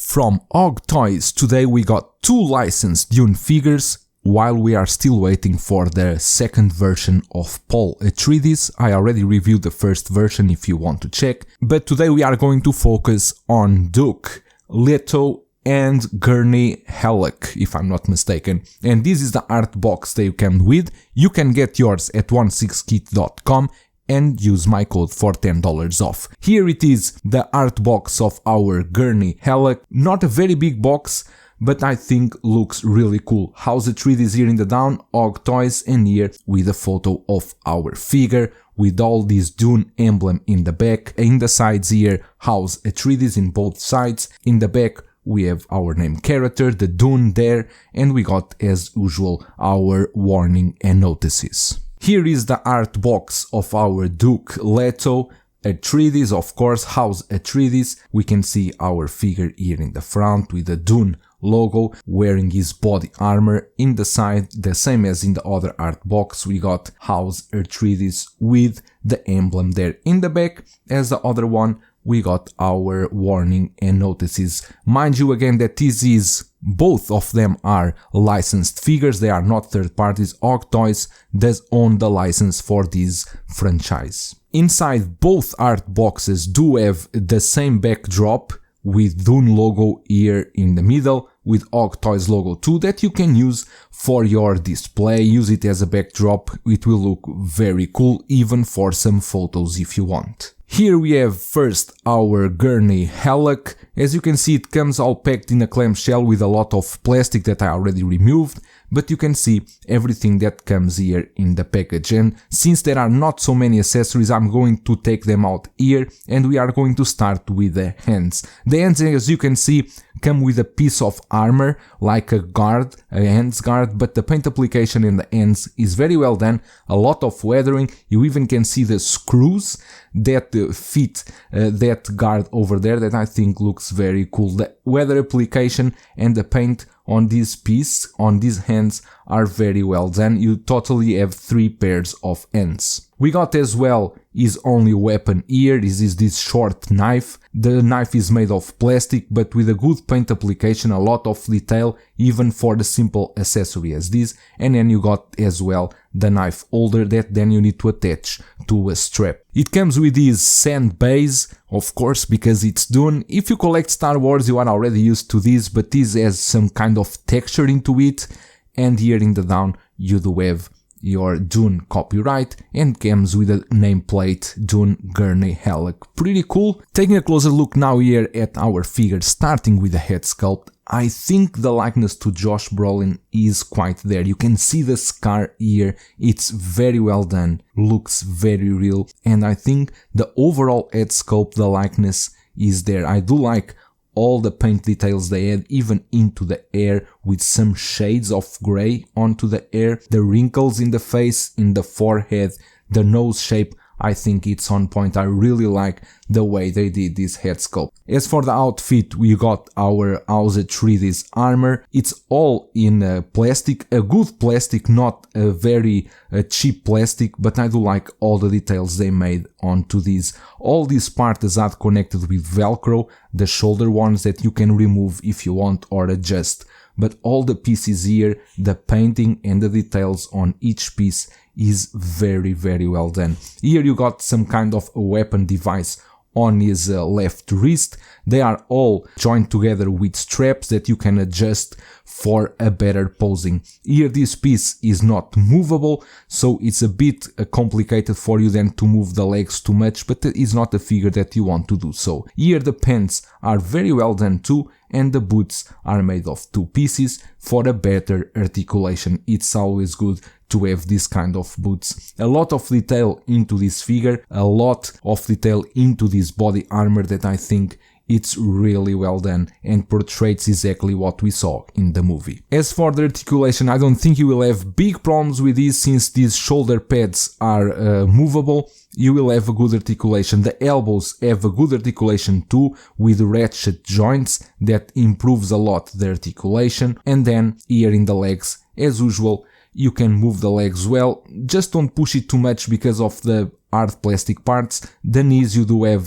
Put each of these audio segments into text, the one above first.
From Aug Toys, today we got 2 licensed Dune figures, while we are still waiting for the second version of Paul Atreides. I already reviewed the first version if you want to check, but today we are going to focus on Duke, Leto and Gurney Halleck, if I'm not mistaken. And this is the art box they come with. You can get yours at 16kit.com and use my code for $10 off. Here it is, the art box of our Gurney Halleck. Not a very big box, but I think looks really cool. House Atreides here in the down, Aug Toys, and here with a photo of our figure with all this Dune emblem in the back. In the sides here, House Atreides in both sides. In the back we have our name character, the Dune there, and we got as usual our warning and notices. Here is the art box of our Duke Leto Atreides, of course, House Atreides. We can see our figure here in the front with the Dune logo, wearing his body armor. In the side, the same as in the other art box, we got House Atreides with the emblem there. In the back, as the other one, we got our warning and notices. Mind you again that this is, both of them are licensed figures, they are not third parties. Aug Toys does own the license for this franchise. Inside, both art boxes do have the same backdrop with Dune logo here in the middle, with Aug Toys logo too, that you can use for your display. Use it as a backdrop, it will look very cool, even for some photos if you want. Here we have first our Gurney Halleck. As you can see, it comes all packed in a clamshell with a lot of plastic that I already removed, but you can see everything that comes here in the package. And since there are not so many accessories, I'm going to take them out here, and we are going to start with the hands. The hands, as you can see, come with a piece of armor, like a guard, a hands guard, but the paint application in the hands is very well done, a lot of weathering. You even can see the screws that fit that guard over there, that I think looks very cool. The weather application and the paint on this piece, on these hands, are very well done. You totally have 3 pairs of hands. We got as well his only weapon here. This is this short knife. The knife is made of plastic, but with a good paint application, a lot of detail, even for the simple accessory as this. And then you got as well the knife holder that then you need to attach to a strap. It comes with this sand base, of course, because it's Dune. If you collect Star Wars, you are already used to this, but this has some kind of texture into it. And here in the down, you do have your Dune copyright and comes with a nameplate Dune Gurney Halleck. Pretty cool. Taking a closer look now here at our figure, starting with the head sculpt, I think the likeness to Josh Brolin is quite there. You can see the scar here, it's very well done, looks very real, and I think the overall head sculpt, the likeness is there. I do like all the paint details they add, even into the hair, with some shades of grey onto the hair, the wrinkles in the face, in the forehead, the nose shape. I think it's on point. I really like the way they did this head sculpt. As for the outfit, we got our House Atreides armor. It's all in plastic, a good plastic, not a very cheap plastic, but I do like all the details they made onto these. All these parts are connected with Velcro, the shoulder ones that you can remove if you want or adjust. But all the pieces here, the painting and the details on each piece is very, very well done. Here you got some kind of a weapon device on his left wrist. They are all joined together with straps that you can adjust for a better posing. Here this piece is not movable, so it's a bit complicated for you then to move the legs too much, but it's not a figure that you want to do so. Here the pants are very well done too, and the boots are made of 2 pieces for a better articulation. It's always good to have this kind of boots. A lot of detail into this figure, a lot of detail into this body armor that I think it's really well done and portrays exactly what we saw in the movie. As for the articulation, I don't think you will have big problems with this, since these shoulder pads are movable. You will have a good articulation. The elbows have a good articulation too, with ratchet joints that improves a lot the articulation. And then here in the legs, as usual, you can move the legs well. Just don't push it too much because of the hard plastic parts. The knees, you do have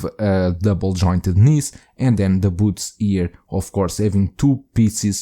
double jointed knees, and then the boots here, of course, having two pieces,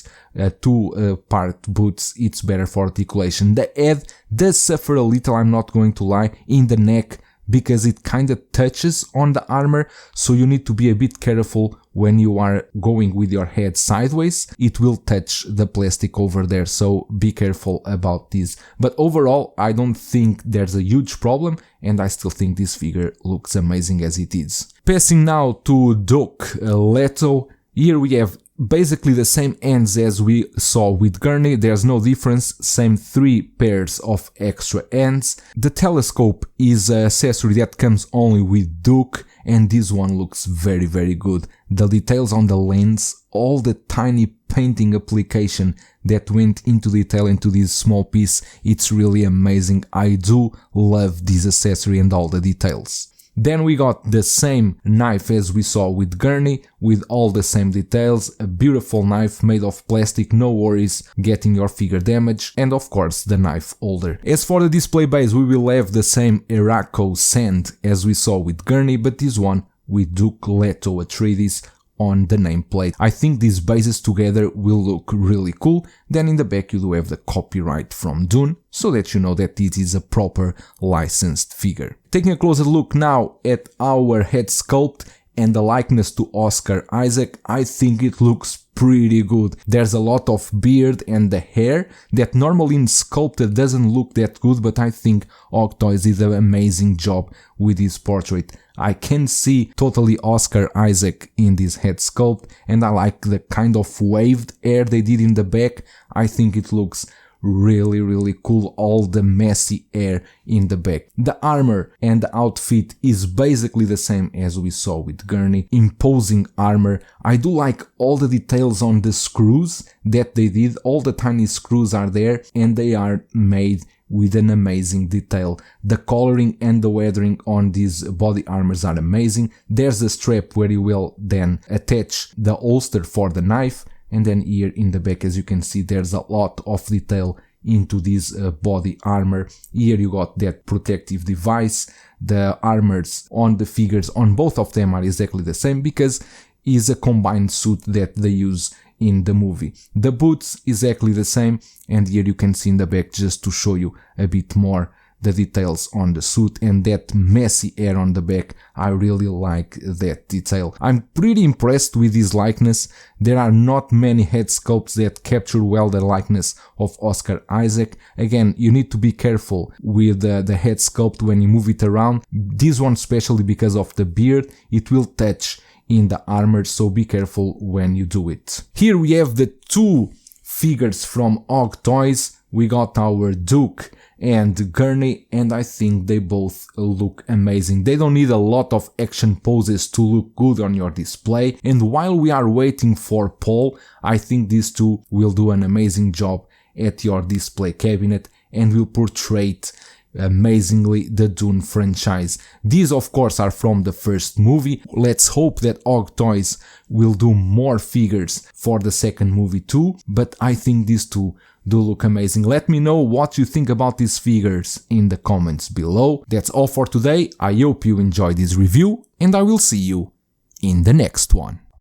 two-part boots, it's better for articulation. The head does suffer a little, I'm not going to lie, in the neck, because it kind of touches on the armor, so you need to be a bit careful when you are going with your head sideways. It will touch the plastic over there, so be careful about this. But overall, I don't think there's a huge problem, and I still think this figure looks amazing as it is. Passing now to Duke Leto. Here we have basically the same ends as we saw with Gurney, there's no difference, same 3 pairs of extra ends. The telescope is an accessory that comes only with Duke, and this one looks very good. The details on the lens, all the tiny painting application that went into detail into this small piece, it's really amazing. I do love this accessory and all the details. Then we got the same knife as we saw with Gurney, with all the same details, a beautiful knife made of plastic, no worries getting your figure damaged, and of course the knife holder. As for the display base, we will have the same Eraco sand as we saw with Gurney, but this one with Duke Leto Atreides on the nameplate. I think these bases together will look really cool. Then in the back you do have the copyright from Dune, so that you know that it is a proper licensed figure. Taking a closer look now at our head sculpt and the likeness to Oscar Isaac, I think it looks pretty good. There's a lot of beard and the hair that normally in sculpted doesn't look that good, but I think Aug Toys did an amazing job with this portrait. I can see totally Oscar Isaac in this head sculpt, and I like the kind of waved hair they did in the back. I think it looks really cool, all the messy hair in the back. The armor and the outfit is basically the same as we saw with Gurney. Imposing armor. I do like all the details on the screws that they did. All the tiny screws are there and they are made with an amazing detail. The coloring and the weathering on these body armors are amazing. There's a strap where you will then attach the holster for the knife, and then here in the back, as you can see, there's a lot of detail into this body armor. Here you got that protective device. The armors on the figures, on both of them, are exactly the same because it's a combined suit that they use in the movie. The boots exactly the same, and here you can see in the back, just to show you a bit more the details on the suit and that messy hair on the back. I really like that detail. I'm pretty impressed with this likeness. There are not many head sculpts that capture well the likeness of Oscar Isaac. Again, you need to be careful with the head sculpt when you move it around. This one especially because of the beard, it will touch in the armor, so be careful when you do it. Here we have the 2 figures from Aug Toys. We got our Duke and Gurney, and I think they both look amazing. They don't need a lot of action poses to look good on your display, and while we are waiting for Paul, I think these 2 will do an amazing job at your display cabinet and will portray amazingly the Dune franchise. These of course are from the first movie. Let's hope that Aug Toys will do more figures for the second movie too, but I think these 2 do look amazing. Let me know what you think about these figures in the comments below. That's all for today. I hope you enjoyed this review, and I will see you in the next one.